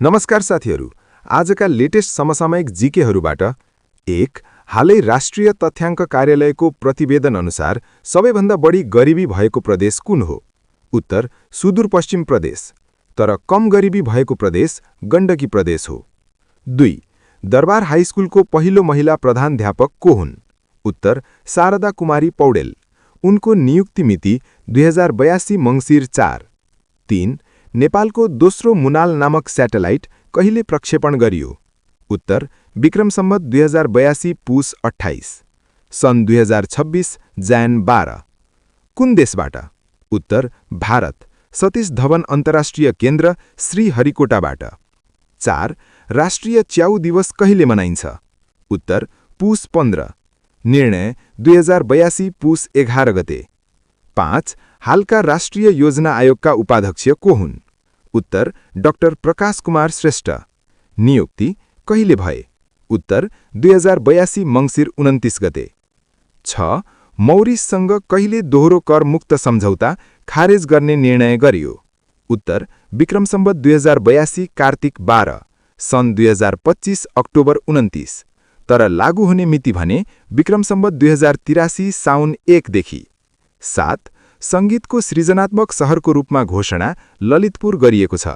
नमस्कार साथीहरू, आजका लेटेस्ट समसामयिक जीकेहरूबाट 1. हालै राष्ट्रिय तथ्याङ्क कार्यालयको प्रतिवेदन अनुसार सबैभन्दा बढी गरिबी भएको प्रदेश कुन हो? उत्तर सुदूरपश्चिम प्रदेश। तर कम गरिबी भएको प्रदेश गण्डकी प्रदेश हो। 2. दरबार हाइस्कुलको पहिलो महिला प्रधानाध्यापक को हुन्? उत्तर शारदा कुमारी पौडेल। उनको नियुक्ति मिति 2082 मङ्सिर 4। 3. नेपालको दोस्रो मुनाल नामक स्याटेलाइट कहिले प्रक्षेपण गरियो? उत्तर विक्रम सम्वत 2082 पुस 28। सन् 2026 जैन 12। कुन देशबाट? उत्तर भारत, सतीश धवन अन्तर्राष्ट्रिय केन्द्र श्रीहरिकोटाबाट। 4. राष्ट्रिय च्याउ दिवस कहिले मनाइन्छ? उत्तर पुस 15। निर्णय 2082 पुस 11 गते। 5. हालका राष्ट्रिय योजना आयोगका उपाध्यक्ष को हुन्? उत्तर डाक्टर प्रकाश कुमार श्रेष्ठ। नियुक्ति कहिले भए? उत्तर 2082 मङ्सिर 29 गते। 6. मौरिससँग कहिले दोहोरो कर मुक्त सम्झौता खारेज गर्ने निर्णय गरियो? उत्तर विक्रम सम्वत 2082 कार्तिक 12, सन् 2025 अक्टोबर 29। तर लागू हुने मिति भने विक्रम सम्वत 2083 साउन 1 देखि। 7. सङ्गीतको सृजनात्मक सहरको रूपमा घोषणा ललितपुर गरिएको छ।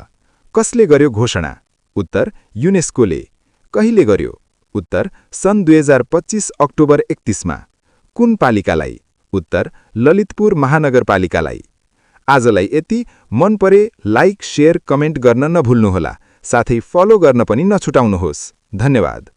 कसले गर्यो घोषणा? उत्तर युनेस्कोले। कहिले गर्यो? उत्तर सन् 2025 अक्टोबर 31 मा। कुन पालिकालाई? उत्तर ललितपुर महानगरपालिकालाई। आजलाई यति। मन परे लाइक, शेयर, कमेन्ट गर्न नभुल्नुहोला। साथै फलो गर्न पनि नछुटाउनुहोस्। धन्यवाद।